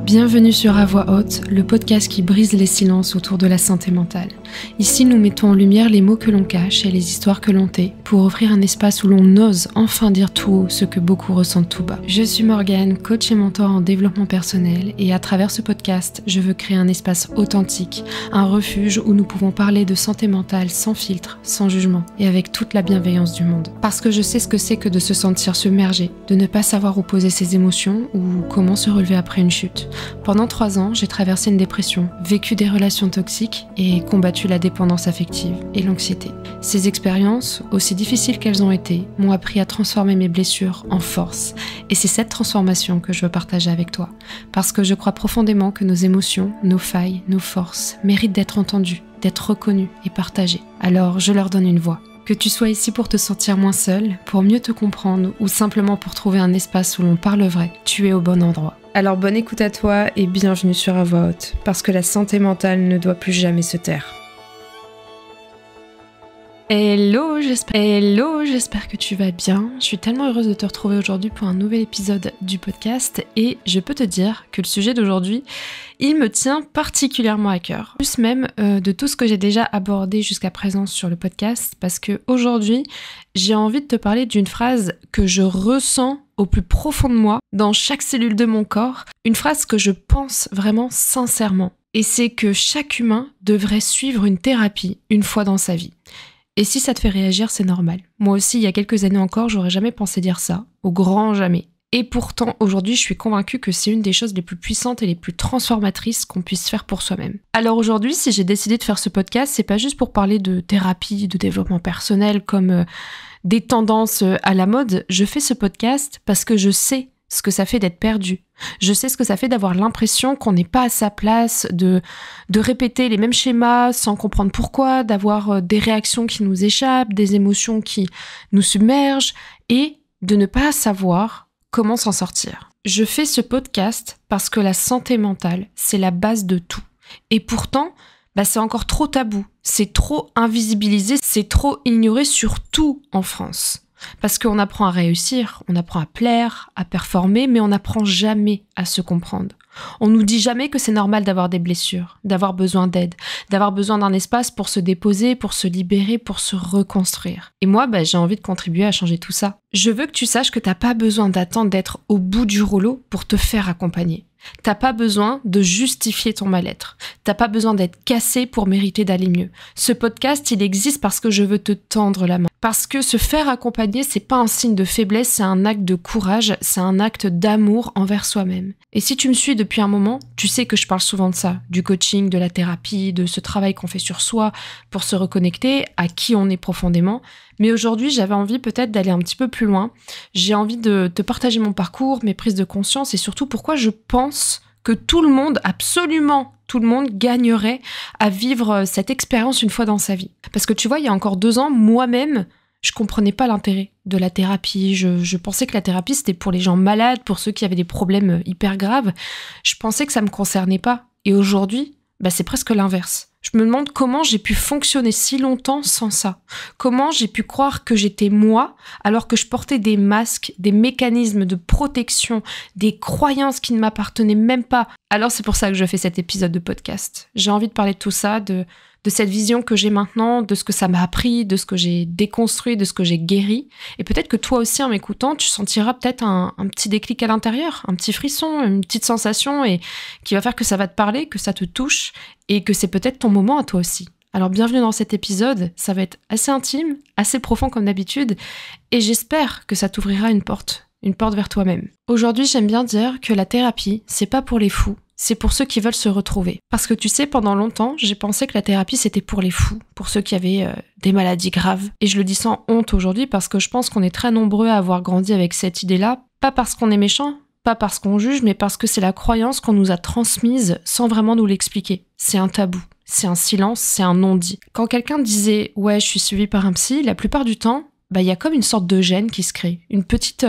Bienvenue sur À Voix Haute, le podcast qui brise les silences autour de la santé mentale. Ici, nous mettons en lumière les mots que l'on cache et les histoires que l'on tait pour offrir un espace où l'on ose enfin dire tout haut ce que beaucoup ressentent tout bas. Je suis Morgane, coach et mentor en développement personnel et à travers ce podcast, je veux créer un espace authentique, un refuge où nous pouvons parler de santé mentale sans filtre, sans jugement et avec toute la bienveillance du monde. Parce que je sais ce que c'est que de se sentir submergé, de ne pas savoir où poser ses émotions ou comment se relever après une chute. Pendant 3 ans, j'ai traversé une dépression, vécu des relations toxiques et combattu la dépendance affective et l'anxiété. Ces expériences, aussi difficiles qu'elles ont été, m'ont appris à transformer mes blessures en force. Et c'est cette transformation que je veux partager avec toi. Parce que je crois profondément que nos émotions, nos failles, nos forces méritent d'être entendues, d'être reconnues et partagées. Alors je leur donne une voix. Que tu sois ici pour te sentir moins seul, pour mieux te comprendre ou simplement pour trouver un espace où l'on parle vrai, tu es au bon endroit. Alors bonne écoute à toi et bienvenue sur À Voix Haute, parce que la santé mentale ne doit plus jamais se taire. Hello, j'espère que tu vas bien. Je suis tellement heureuse de te retrouver aujourd'hui pour un nouvel épisode du podcast et je peux te dire que le sujet d'aujourd'hui, il me tient particulièrement à cœur. Plus même de tout ce que j'ai déjà abordé jusqu'à présent sur le podcast, parce que aujourd'hui, j'ai envie de te parler d'une phrase que je ressens au plus profond de moi, dans chaque cellule de mon corps, une phrase que je pense vraiment sincèrement. Et c'est que chaque humain devrait suivre une thérapie une fois dans sa vie. Et si ça te fait réagir, c'est normal. Moi aussi, il y a quelques années encore, j'aurais jamais pensé dire ça, au grand jamais. Et pourtant, aujourd'hui, je suis convaincue que c'est une des choses les plus puissantes et les plus transformatrices qu'on puisse faire pour soi-même. Alors aujourd'hui, si j'ai décidé de faire ce podcast, c'est pas juste pour parler de thérapie, de développement personnel, comme des tendances à la mode. Je fais ce podcast parce que je sais ce que ça fait d'être perdu. Je sais ce que ça fait d'avoir l'impression qu'on n'est pas à sa place, de répéter les mêmes schémas sans comprendre pourquoi, d'avoir des réactions qui nous échappent, des émotions qui nous submergent et de ne pas savoir comment s'en sortir. Je fais ce podcast parce que la santé mentale, c'est la base de tout. Et pourtant, c'est encore trop tabou, c'est trop invisibilisé, c'est trop ignoré, surtout en France. Parce qu'on apprend à réussir, on apprend à plaire, à performer, mais on n'apprend jamais à se comprendre. On nous dit jamais que c'est normal d'avoir des blessures, d'avoir besoin d'aide, d'avoir besoin d'un espace pour se déposer, pour se libérer, pour se reconstruire. Et moi, j'ai envie de contribuer à changer tout ça. Je veux que tu saches que t'as pas besoin d'attendre d'être au bout du rouleau pour te faire accompagner. T'as pas besoin de justifier ton mal-être. T'as pas besoin d'être cassé pour mériter d'aller mieux. Ce podcast, il existe parce que je veux te tendre la main. Parce que se faire accompagner, c'est pas un signe de faiblesse, c'est un acte de courage, c'est un acte d'amour envers soi-même. Et si tu me suis depuis un moment, tu sais que je parle souvent de ça, du coaching, de la thérapie, de ce travail qu'on fait sur soi pour se reconnecter à qui on est profondément. Mais aujourd'hui, j'avais envie peut-être d'aller un petit peu plus loin. J'ai envie de te partager mon parcours, mes prises de conscience et surtout pourquoi je pense que tout le monde, absolument tout le monde, gagnerait à vivre cette expérience une fois dans sa vie. Parce que tu vois, il y a encore 2 ans, moi-même, je comprenais pas l'intérêt de la thérapie. Je pensais que la thérapie, c'était pour les gens malades, pour ceux qui avaient des problèmes hyper graves. Je pensais que ça me concernait pas. Et aujourd'hui, c'est presque l'inverse. Je me demande comment j'ai pu fonctionner si longtemps sans ça. Comment j'ai pu croire que j'étais moi alors que je portais des masques, des mécanismes de protection, des croyances qui ne m'appartenaient même pas. Alors c'est pour ça que je fais cet épisode de podcast. J'ai envie de parler de tout ça, de cette vision que j'ai maintenant, de ce que ça m'a appris, de ce que j'ai déconstruit, de ce que j'ai guéri. Et peut-être que toi aussi, en m'écoutant, tu sentiras peut-être un petit déclic à l'intérieur, un petit frisson, une petite sensation et qui va faire que ça va te parler, que ça te touche et que c'est peut-être ton moment à toi aussi. Alors bienvenue dans cet épisode, ça va être assez intime, assez profond comme d'habitude et j'espère que ça t'ouvrira une porte vers toi-même. Aujourd'hui, j'aime bien dire que la thérapie, c'est pas pour les fous. C'est pour ceux qui veulent se retrouver. Parce que tu sais, pendant longtemps, j'ai pensé que la thérapie, c'était pour les fous, pour ceux qui avaient des maladies graves. Et je le dis sans honte aujourd'hui parce que je pense qu'on est très nombreux à avoir grandi avec cette idée-là, pas parce qu'on est méchant, pas parce qu'on juge, mais parce que c'est la croyance qu'on nous a transmise sans vraiment nous l'expliquer. C'est un tabou, c'est un silence, c'est un non-dit. Quand quelqu'un disait « ouais, je suis suivi par un psy », la plupart du temps, il y a comme une sorte de gêne qui se crée, une petite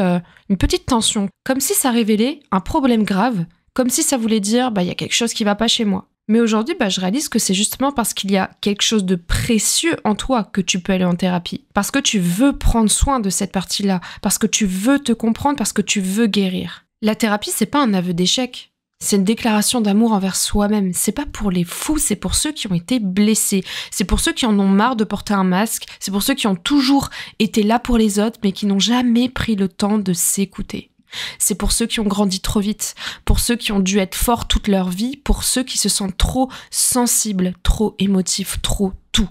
tension, comme si ça révélait un problème grave, comme si ça voulait dire il y a quelque chose qui va pas chez moi. Mais aujourd'hui, je réalise que c'est justement parce qu'il y a quelque chose de précieux en toi que tu peux aller en thérapie. Parce que tu veux prendre soin de cette partie-là, parce que tu veux te comprendre, parce que tu veux guérir. La thérapie, c'est pas un aveu d'échec. C'est une déclaration d'amour envers soi-même. C'est pas pour les fous, c'est pour ceux qui ont été blessés. C'est pour ceux qui en ont marre de porter un masque. C'est pour ceux qui ont toujours été là pour les autres, mais qui n'ont jamais pris le temps de s'écouter. C'est pour ceux qui ont grandi trop vite, pour ceux qui ont dû être forts toute leur vie, pour ceux qui se sentent trop sensibles, trop émotifs, trop tout.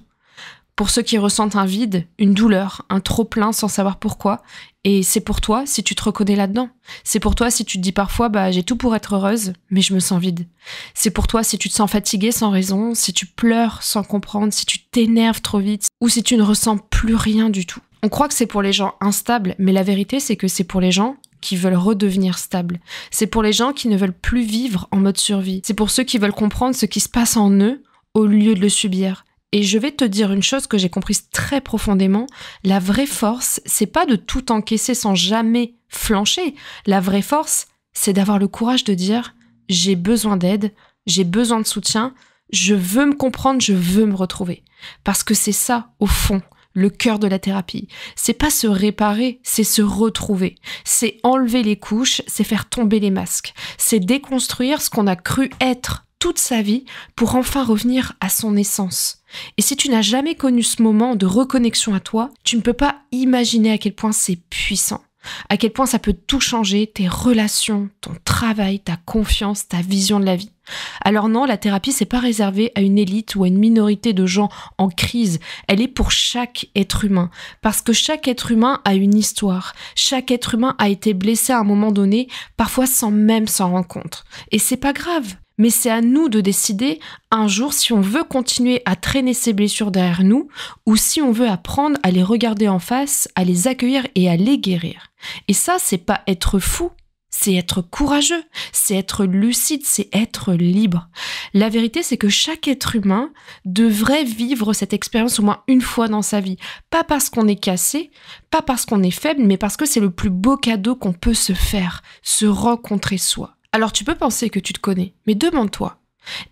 Pour ceux qui ressentent un vide, une douleur, un trop-plein sans savoir pourquoi. Et c'est pour toi si tu te reconnais là-dedans. C'est pour toi si tu te dis parfois « j'ai tout pour être heureuse, mais je me sens vide ». C'est pour toi si tu te sens fatiguée sans raison, si tu pleures sans comprendre, si tu t'énerves trop vite, ou si tu ne ressens plus rien du tout. On croit que c'est pour les gens instables, mais la vérité c'est que c'est pour les gens qui veulent redevenir stables. C'est pour les gens qui ne veulent plus vivre en mode survie. C'est pour ceux qui veulent comprendre ce qui se passe en eux au lieu de le subir. Et je vais te dire une chose que j'ai comprise très profondément, la vraie force, c'est pas de tout encaisser sans jamais flancher. La vraie force, c'est d'avoir le courage de dire « j'ai besoin d'aide, j'ai besoin de soutien, je veux me comprendre, je veux me retrouver ». Parce que c'est ça, au fond, le cœur de la thérapie. C'est pas se réparer, c'est se retrouver. C'est enlever les couches, c'est faire tomber les masques. C'est déconstruire ce qu'on a cru être toute sa vie pour enfin revenir à son essence. Et si tu n'as jamais connu ce moment de reconnexion à toi, tu ne peux pas imaginer à quel point c'est puissant, à quel point ça peut tout changer, tes relations, ton travail, ta confiance, ta vision de la vie. Alors non, la thérapie, c'est pas réservé à une élite ou à une minorité de gens en crise. Elle est pour chaque être humain. Parce que chaque être humain a une histoire. Chaque être humain a été blessé à un moment donné, parfois sans même s'en rendre compte. Et c'est pas grave. Mais c'est à nous de décider un jour si on veut continuer à traîner ces blessures derrière nous ou si on veut apprendre à les regarder en face, à les accueillir et à les guérir. Et ça, c'est pas être fou, c'est être courageux, c'est être lucide, c'est être libre. La vérité, c'est que chaque être humain devrait vivre cette expérience au moins une fois dans sa vie. Pas parce qu'on est cassé, pas parce qu'on est faible, mais parce que c'est le plus beau cadeau qu'on peut se faire, se rencontrer soi. Alors tu peux penser que tu te connais, mais demande-toi,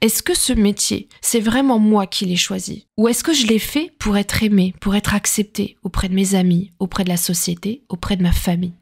est-ce que ce métier, c'est vraiment moi qui l'ai choisi? Ou est-ce que je l'ai fait pour être aimé, pour être accepté auprès de mes amis, auprès de la société, auprès de ma famille?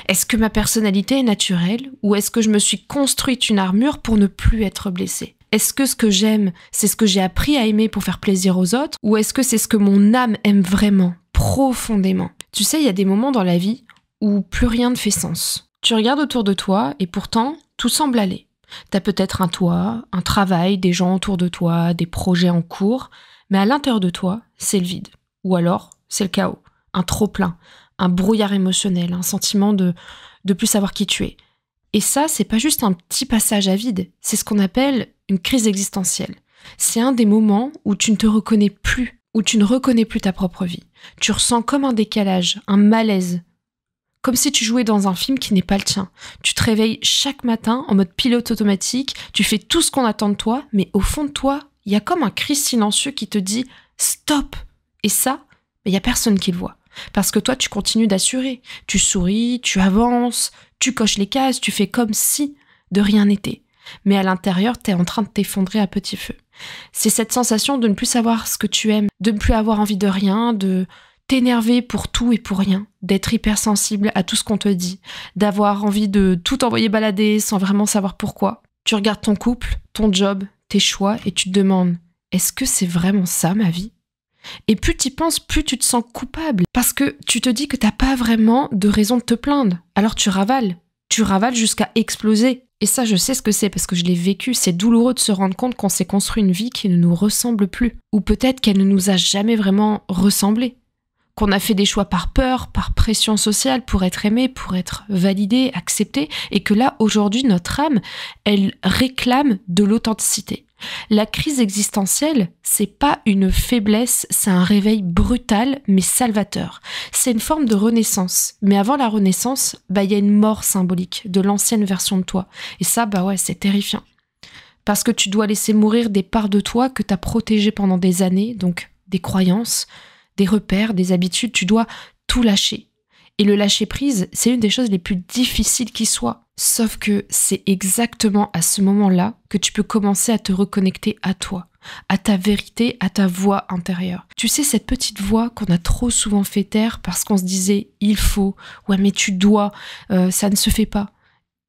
Est-ce que ma personnalité est naturelle ou est-ce que je me suis construite une armure pour ne plus être blessée? Est-ce que ce que j'aime, c'est ce que j'ai appris à aimer pour faire plaisir aux autres ou est-ce que c'est ce que mon âme aime vraiment, profondément? Tu sais, il y a des moments dans la vie où plus rien ne fait sens. Tu regardes autour de toi et pourtant, tout semble aller. T'as peut-être un toit, un travail, des gens autour de toi, des projets en cours, mais à l'intérieur de toi, c'est le vide. Ou alors, c'est le chaos, un trop-plein, un brouillard émotionnel, un sentiment de plus savoir qui tu es. Et ça, c'est pas juste un petit passage à vide, c'est ce qu'on appelle une crise existentielle. C'est un des moments où tu ne te reconnais plus, où tu ne reconnais plus ta propre vie. Tu ressens comme un décalage, un malaise, comme si tu jouais dans un film qui n'est pas le tien. Tu te réveilles chaque matin en mode pilote automatique, tu fais tout ce qu'on attend de toi, mais au fond de toi, il y a comme un cri silencieux qui te dit « stop !» Et ça, il n'y a personne qui le voit. Parce que toi, tu continues d'assurer. Tu souris, tu avances, tu coches les cases, tu fais comme si de rien n'était. Mais à l'intérieur, tu es en train de t'effondrer à petit feu. C'est cette sensation de ne plus savoir ce que tu aimes, de ne plus avoir envie de rien, de t'énerver pour tout et pour rien, d'être hypersensible à tout ce qu'on te dit, d'avoir envie de tout envoyer balader sans vraiment savoir pourquoi. Tu regardes ton couple, ton job, tes choix et tu te demandes « est-ce que c'est vraiment ça ma vie ?» Et plus tu y penses, plus tu te sens coupable parce que tu te dis que t'as pas vraiment de raison de te plaindre. Alors tu ravales jusqu'à exploser. Et ça, je sais ce que c'est parce que je l'ai vécu. C'est douloureux de se rendre compte qu'on s'est construit une vie qui ne nous ressemble plus. Ou peut-être qu'elle ne nous a jamais vraiment ressemblé. Qu'on a fait des choix par peur, par pression sociale, pour être aimé, pour être validé, accepté, et que là, aujourd'hui, notre âme, elle réclame de l'authenticité. La crise existentielle, c'est pas une faiblesse, c'est un réveil brutal, mais salvateur. C'est une forme de renaissance. Mais avant la renaissance, il y a une mort symbolique de l'ancienne version de toi. Et ça, c'est terrifiant. Parce que tu dois laisser mourir des parts de toi que t'as protégées pendant des années, donc des croyances, des repères, des habitudes, tu dois tout lâcher. Et le lâcher-prise, c'est une des choses les plus difficiles qui soient. Sauf que c'est exactement à ce moment-là que tu peux commencer à te reconnecter à toi, à ta vérité, à ta voix intérieure. Tu sais, cette petite voix qu'on a trop souvent fait taire parce qu'on se disait « il faut »,« ouais mais tu dois »,« ça ne se fait pas ».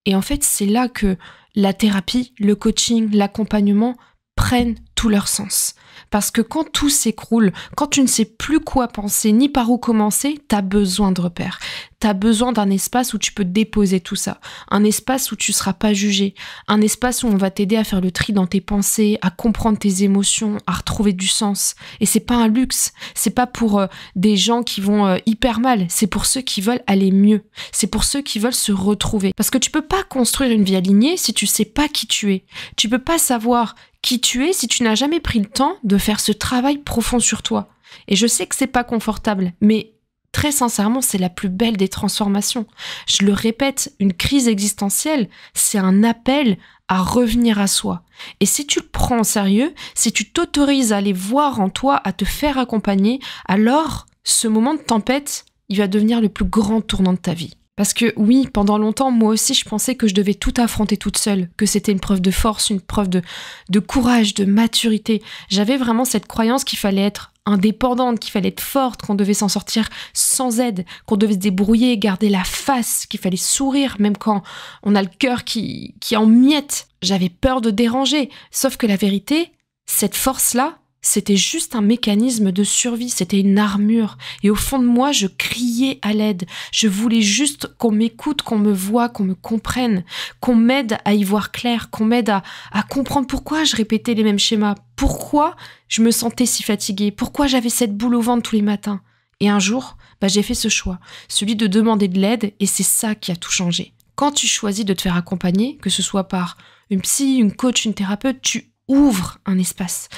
Et en fait, c'est là que la thérapie, le coaching, l'accompagnement prennent tout leur sens. Parce que quand tout s'écroule, quand tu ne sais plus quoi penser ni par où commencer, t'as besoin de repères. T'as besoin d'un espace où tu peux déposer tout ça. Un espace où tu seras pas jugé. Un espace où on va t'aider à faire le tri dans tes pensées, à comprendre tes émotions, à retrouver du sens. Et c'est pas un luxe. C'est pas pour des gens qui vont hyper mal. C'est pour ceux qui veulent aller mieux. C'est pour ceux qui veulent se retrouver. Parce que tu peux pas construire une vie alignée si tu sais pas qui tu es. Tu peux pas savoir qui tu es si tu n'as jamais pris le temps de faire ce travail profond sur toi. Et je sais que c'est pas confortable, mais très sincèrement, c'est la plus belle des transformations. Je le répète, une crise existentielle, c'est un appel à revenir à soi. Et si tu le prends au sérieux, si tu t'autorises à aller voir en toi, à te faire accompagner, alors ce moment de tempête, il va devenir le plus grand tournant de ta vie. Parce que oui, pendant longtemps, moi aussi, je pensais que je devais tout affronter toute seule, que c'était une preuve de force, une preuve de courage, de maturité. J'avais vraiment cette croyance qu'il fallait être indépendante, qu'il fallait être forte, qu'on devait s'en sortir sans aide, qu'on devait se débrouiller, garder la face, qu'il fallait sourire, même quand on a le cœur qui en miettes. J'avais peur de déranger. Sauf que la vérité, cette force-là, c'était juste un mécanisme de survie, c'était une armure. Et au fond de moi, je criais à l'aide. Je voulais juste qu'on m'écoute, qu'on me voie, qu'on me comprenne, qu'on m'aide à y voir clair, qu'on m'aide à comprendre pourquoi je répétais les mêmes schémas, pourquoi je me sentais si fatiguée, pourquoi j'avais cette boule au ventre tous les matins. Et un jour, j'ai fait ce choix, celui de demander de l'aide, et c'est ça qui a tout changé. Quand tu choisis de te faire accompagner, que ce soit par une psy, une coach, une thérapeute, tu ouvre un espace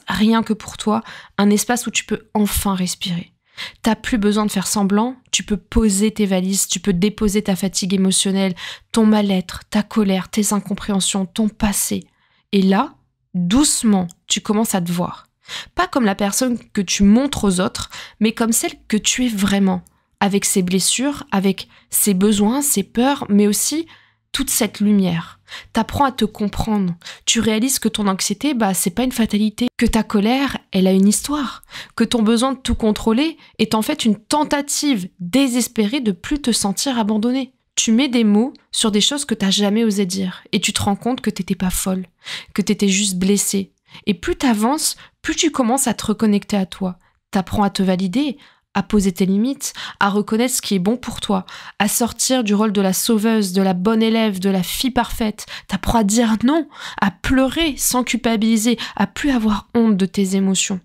rien que pour toi, un espace où tu peux enfin respirer. T'as plus besoin de faire semblant, tu peux poser tes valises, tu peux déposer ta fatigue émotionnelle, ton mal-être, ta colère, tes incompréhensions, ton passé. Et là, doucement, tu commences à te voir. Pas comme la personne que tu montres aux autres, mais comme celle que tu es vraiment, avec ses blessures, avec ses besoins, ses peurs, mais aussi toute cette lumière. T'apprends à te comprendre. Tu réalises que ton anxiété, c'est pas une fatalité. Que ta colère, elle a une histoire. Que ton besoin de tout contrôler est en fait une tentative désespérée de plus te sentir abandonné. Tu mets des mots sur des choses que t'as jamais osé dire. Et tu te rends compte que t'étais pas folle. Que t'étais juste blessée. Et plus t'avances, plus tu commences à te reconnecter à toi. T'apprends à te valider, à poser tes limites, à reconnaître ce qui est bon pour toi, à sortir du rôle de la sauveuse, de la bonne élève, de la fille parfaite. T'apprends à dire non, à pleurer sans culpabiliser, à plus avoir honte de tes émotions.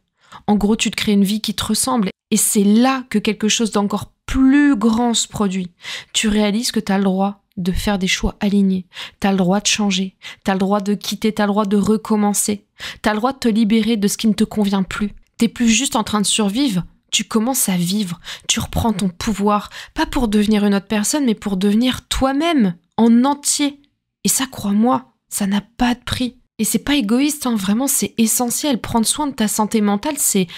En gros, tu te crées une vie qui te ressemble et c'est là que quelque chose d'encore plus grand se produit. Tu réalises que t'as le droit de faire des choix alignés. T'as le droit de changer. T'as le droit de quitter. T'as le droit de recommencer. T'as le droit de te libérer de ce qui ne te convient plus. T'es plus juste en train de survivre. Tu commences à vivre, tu reprends ton pouvoir, pas pour devenir une autre personne, mais pour devenir toi-même, en entier. Et ça, crois-moi, ça n'a pas de prix. Et c'est pas égoïste, vraiment, c'est essentiel. Prendre soin de ta santé mentale, c'est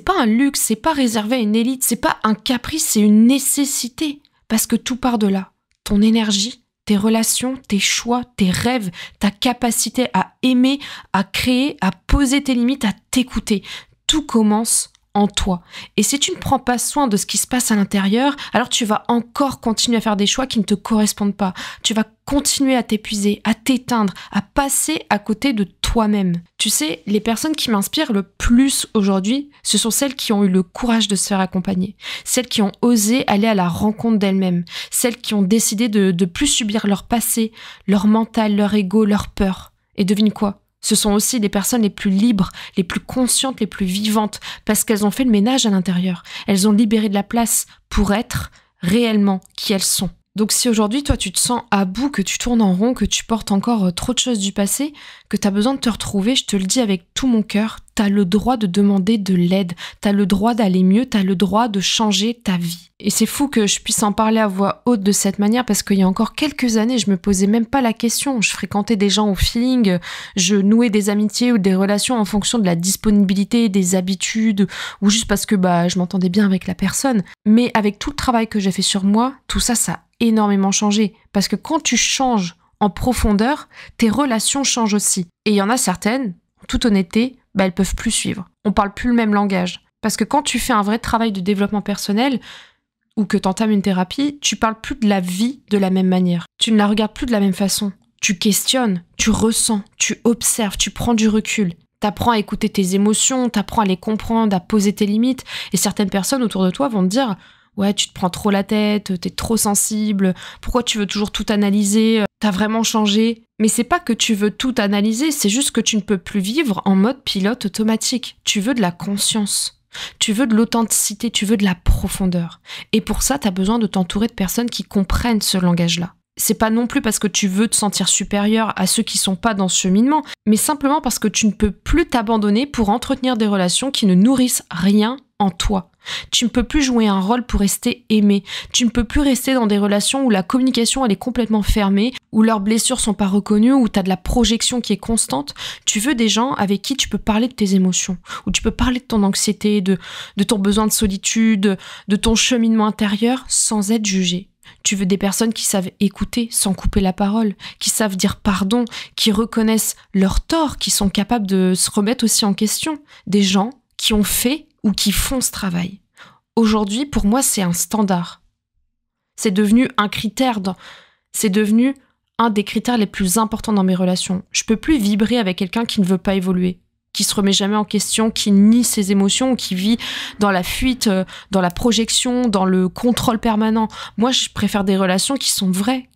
pas un luxe, c'est pas réservé à une élite, c'est pas un caprice, c'est une nécessité. Parce que tout part de là. Ton énergie, tes relations, tes choix, tes rêves, ta capacité à aimer, à créer, à poser tes limites, à t'écouter. Tout commence en toi. Et si tu ne prends pas soin de ce qui se passe à l'intérieur, alors tu vas encore continuer à faire des choix qui ne te correspondent pas. Tu vas continuer à t'épuiser, à t'éteindre, à passer à côté de toi-même. Tu sais, les personnes qui m'inspirent le plus aujourd'hui, ce sont celles qui ont eu le courage de se faire accompagner, celles qui ont osé aller à la rencontre d'elles-mêmes, celles qui ont décidé de plus subir leur passé, leur mental, leur ego, leur peur. Et devine quoi ? Ce sont aussi les personnes les plus libres, les plus conscientes, les plus vivantes, parce qu'elles ont fait le ménage à l'intérieur. Elles ont libéré de la place pour être réellement qui elles sont. Donc si aujourd'hui, toi, tu te sens à bout, que tu tournes en rond, que tu portes encore trop de choses du passé, que tu as besoin de te retrouver, je te le dis avec tout mon cœur, tu as le droit de demander de l'aide, tu as le droit d'aller mieux, tu as le droit de changer ta vie. Et c'est fou que je puisse en parler à voix haute de cette manière parce qu'il y a encore quelques années, je me posais même pas la question. Je fréquentais des gens au feeling, je nouais des amitiés ou des relations en fonction de la disponibilité, des habitudes ou juste parce que je m'entendais bien avec la personne. Mais avec tout le travail que j'ai fait sur moi, tout ça, ça a énormément changé. Parce que quand tu changes en profondeur, tes relations changent aussi. Et il y en a certaines, en toute honnêteté, elles peuvent plus suivre. On parle plus le même langage. Parce que quand tu fais un vrai travail de développement personnel, ou que tu entames une thérapie, tu parles plus de la vie de la même manière. Tu ne la regardes plus de la même façon. Tu questionnes, tu ressens, tu observes, tu prends du recul. T'apprends à écouter tes émotions, t'apprends à les comprendre, à poser tes limites. Et certaines personnes autour de toi vont te dire « Ouais, tu te prends trop la tête, t'es trop sensible, pourquoi tu veux toujours tout analyser, t'as vraiment changé ?» Mais c'est pas que tu veux tout analyser, c'est juste que tu ne peux plus vivre en mode pilote automatique. Tu veux de la conscience. Tu veux de l'authenticité, tu veux de la profondeur. Et pour ça, t'as besoin de t'entourer de personnes qui comprennent ce langage-là. C'est pas non plus parce que tu veux te sentir supérieur à ceux qui sont pas dans ce cheminement, mais simplement parce que tu ne peux plus t'abandonner pour entretenir des relations qui ne nourrissent rien en toi. Tu ne peux plus jouer un rôle pour rester aimé. Tu ne peux plus rester dans des relations où la communication elle est complètement fermée, où leurs blessures sont pas reconnues, où tu as de la projection qui est constante. Tu veux des gens avec qui tu peux parler de tes émotions, où tu peux parler de ton anxiété, de ton besoin de solitude, de ton cheminement intérieur sans être jugé. Tu veux des personnes qui savent écouter sans couper la parole, qui savent dire pardon, qui reconnaissent leurs torts, qui sont capables de se remettre aussi en question. Des gens qui ont fait ou qui font ce travail. Aujourd'hui, pour moi, c'est un standard. C'est devenu un critère, c'est devenu un des critères les plus importants dans mes relations. Je peux plus vibrer avec quelqu'un qui ne veut pas évoluer, qui se remet jamais en question, qui nie ses émotions, qui vit dans la fuite, dans la projection, dans le contrôle permanent. Moi, je préfère des relations qui sont vraies.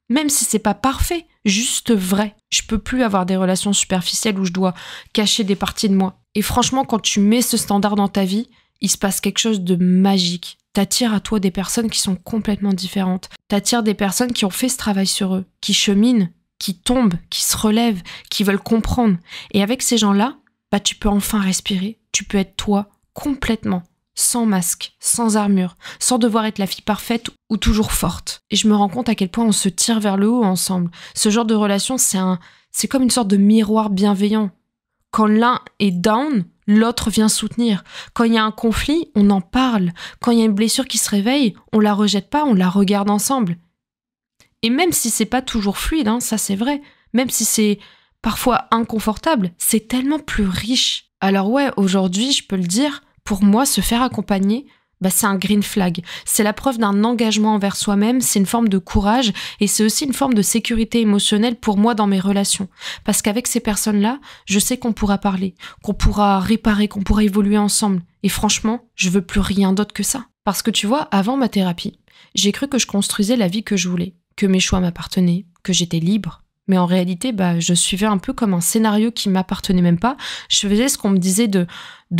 Même si c'est pas parfait, juste vrai. Je peux plus avoir des relations superficielles où je dois cacher des parties de moi. Et franchement, quand tu mets ce standard dans ta vie, il se passe quelque chose de magique. T'attires à toi des personnes qui sont complètement différentes. T'attires des personnes qui ont fait ce travail sur eux, qui cheminent, qui tombent, qui se relèvent, qui veulent comprendre. Et avec ces gens-là, tu peux enfin respirer. Tu peux être toi complètement, sans masque, sans armure, sans devoir être la fille parfaite ou toujours forte. Et je me rends compte à quel point on se tire vers le haut ensemble. Ce genre de relation, c'est comme une sorte de miroir bienveillant. Quand l'un est down, l'autre vient soutenir. Quand il y a un conflit, on en parle. Quand il y a une blessure qui se réveille, on la rejette pas, on la regarde ensemble. Et même si c'est pas toujours fluide, ça c'est vrai, même si c'est parfois inconfortable, c'est tellement plus riche. Alors ouais, aujourd'hui, je peux le dire, pour moi, se faire accompagner, c'est un green flag. C'est la preuve d'un engagement envers soi-même, c'est une forme de courage et c'est aussi une forme de sécurité émotionnelle pour moi dans mes relations. Parce qu'avec ces personnes-là, je sais qu'on pourra parler, qu'on pourra réparer, qu'on pourra évoluer ensemble. Et franchement, je veux plus rien d'autre que ça. Parce que tu vois, avant ma thérapie, j'ai cru que je construisais la vie que je voulais, que mes choix m'appartenaient, que j'étais libre. Mais en réalité, je suivais un peu comme un scénario qui m'appartenait même pas. Je faisais ce qu'on me disait de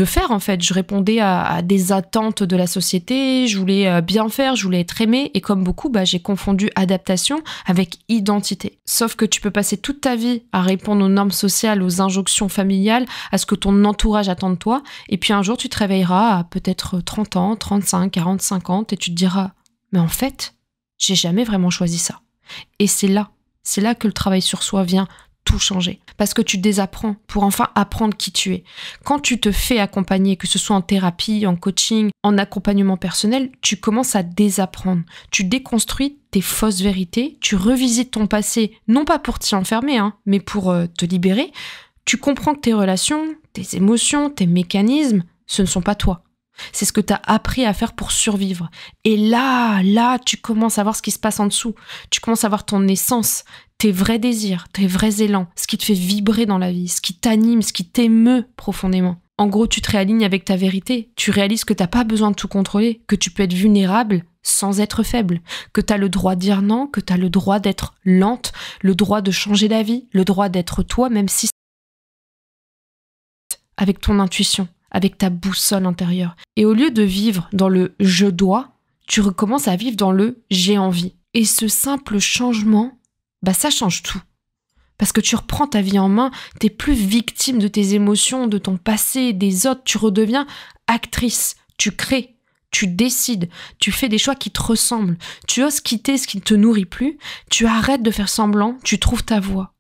faire, en fait. Je répondais à des attentes de la société, je voulais bien faire, je voulais être aimée. Et comme beaucoup, j'ai confondu adaptation avec identité. Sauf que tu peux passer toute ta vie à répondre aux normes sociales, aux injonctions familiales, à ce que ton entourage attend de toi. Et puis un jour, tu te réveilleras à peut-être 30 ans, 35, 40, 50, et tu te diras « Mais en fait, j'ai jamais vraiment choisi ça. » Et c'est là que le travail sur soi vient tout changer. Parce que tu désapprends pour enfin apprendre qui tu es. Quand tu te fais accompagner, que ce soit en thérapie, en coaching, en accompagnement personnel, tu commences à désapprendre. Tu déconstruis tes fausses vérités, tu revisites ton passé, non pas pour t'y enfermer, mais pour te libérer. Tu comprends que tes relations, tes émotions, tes mécanismes, ce ne sont pas toi. C'est ce que tu as appris à faire pour survivre. Et là, tu commences à voir ce qui se passe en dessous. Tu commences à voir ton essence, tes vrais désirs, tes vrais élans, ce qui te fait vibrer dans la vie, ce qui t'anime, ce qui t'émeut profondément. En gros, tu te réalignes avec ta vérité. Tu réalises que t'as pas besoin de tout contrôler, que tu peux être vulnérable sans être faible, que tu as le droit de dire non, que tu as le droit d'être lente, le droit de changer d'avis, le droit d'être toi, même si c'est avec ton intuition, avec ta boussole intérieure. Et au lieu de vivre dans le « je dois », tu recommences à vivre dans le « j'ai envie ». Et ce simple changement, ça change tout. Parce que tu reprends ta vie en main, t'es plus victime de tes émotions, de ton passé, des autres, tu redeviens actrice, tu crées, tu décides, tu fais des choix qui te ressemblent, tu oses quitter ce qui ne te nourrit plus, tu arrêtes de faire semblant, tu trouves ta voix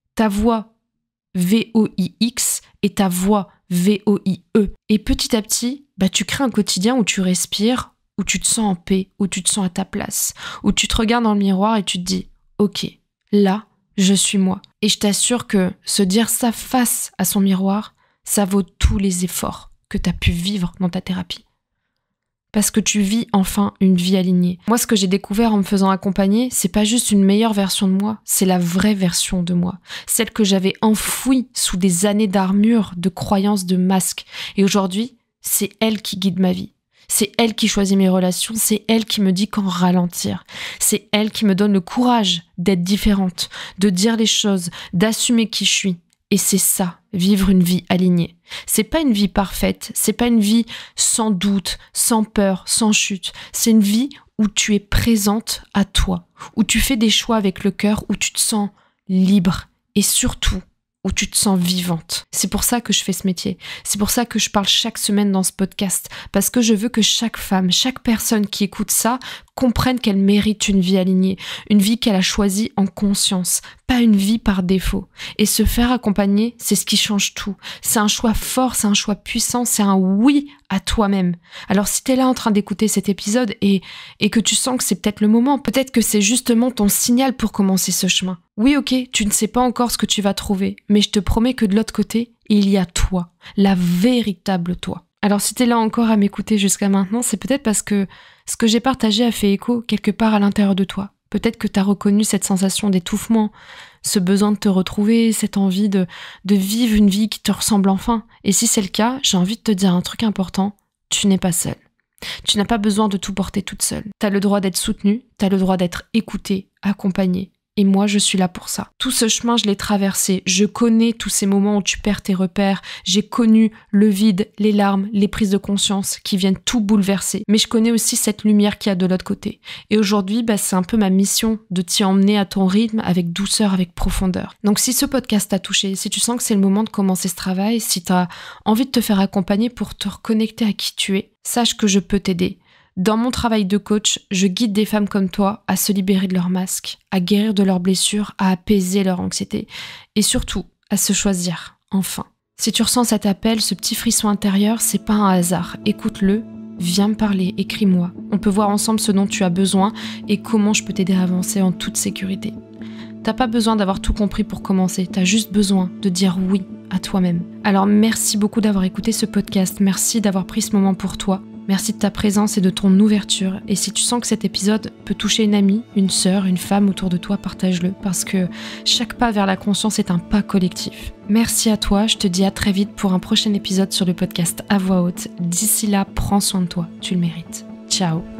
V-O-I-X et ta voix V-O-I-E. Et petit à petit, tu crées un quotidien où tu respires, où tu te sens en paix, où tu te sens à ta place, où tu te regardes dans le miroir et tu te dis « Ok, là, je suis moi ». Et je t'assure que se dire ça face à son miroir, ça vaut tous les efforts que tu as pu vivre dans ta thérapie. parce que tu vis enfin une vie alignée. Moi, ce que j'ai découvert en me faisant accompagner, c'est pas juste une meilleure version de moi, c'est la vraie version de moi. Celle que j'avais enfouie sous des années d'armure, de croyances, de masques. Et aujourd'hui, c'est elle qui guide ma vie. C'est elle qui choisit mes relations, c'est elle qui me dit quand ralentir. C'est elle qui me donne le courage d'être différente, de dire les choses, d'assumer qui je suis. Et c'est ça, vivre une vie alignée. C'est pas une vie parfaite, c'est pas une vie sans doute, sans peur, sans chute. C'est une vie où tu es présente à toi, où tu fais des choix avec le cœur, où tu te sens libre et surtout où tu te sens vivante. C'est pour ça que je fais ce métier. C'est pour ça que je parle chaque semaine dans ce podcast. Parce que je veux que chaque femme, chaque personne qui écoute ça, comprenne qu'elle mérite une vie alignée. Une vie qu'elle a choisie en conscience. Pas une vie par défaut. Et se faire accompagner, c'est ce qui change tout. C'est un choix fort, c'est un choix puissant, c'est un oui à toi-même. Alors si t'es là en train d'écouter cet épisode et que tu sens que c'est peut-être le moment, peut-être que c'est justement ton signal pour commencer ce chemin. Oui, ok, tu ne sais pas encore ce que tu vas trouver, mais je te promets que de l'autre côté, il y a toi, la véritable toi. Alors si t'es là encore à m'écouter jusqu'à maintenant, c'est peut-être parce que ce que j'ai partagé a fait écho quelque part à l'intérieur de toi. Peut-être que t'as reconnu cette sensation d'étouffement, ce besoin de te retrouver, cette envie de vivre une vie qui te ressemble enfin. Et si c'est le cas, j'ai envie de te dire un truc important, tu n'es pas seule. Tu n'as pas besoin de tout porter toute seule. T'as le droit d'être soutenue, t'as le droit d'être écoutée, accompagnée. Et moi, je suis là pour ça. Tout ce chemin, je l'ai traversé. Je connais tous ces moments où tu perds tes repères. J'ai connu le vide, les larmes, les prises de conscience qui viennent tout bouleverser. Mais je connais aussi cette lumière qu'il y a de l'autre côté. Et aujourd'hui, c'est un peu ma mission de t'y emmener à ton rythme, avec douceur, avec profondeur. Donc si ce podcast t'a touché, si tu sens que c'est le moment de commencer ce travail, si tu as envie de te faire accompagner pour te reconnecter à qui tu es, sache que je peux t'aider. Dans mon travail de coach, je guide des femmes comme toi à se libérer de leurs masques, à guérir de leurs blessures, à apaiser leur anxiété et surtout à se choisir, enfin. Si tu ressens cet appel, ce petit frisson intérieur, c'est pas un hasard. Écoute-le, viens me parler, écris-moi. On peut voir ensemble ce dont tu as besoin et comment je peux t'aider à avancer en toute sécurité. T'as pas besoin d'avoir tout compris pour commencer, t'as juste besoin de dire oui à toi-même. Alors merci beaucoup d'avoir écouté ce podcast, merci d'avoir pris ce moment pour toi. Merci de ta présence et de ton ouverture. Et si tu sens que cet épisode peut toucher une amie, une sœur, une femme autour de toi, partage-le parce que chaque pas vers la conscience est un pas collectif. Merci à toi, je te dis à très vite pour un prochain épisode sur le podcast à voix haute. D'ici là, prends soin de toi, tu le mérites. Ciao.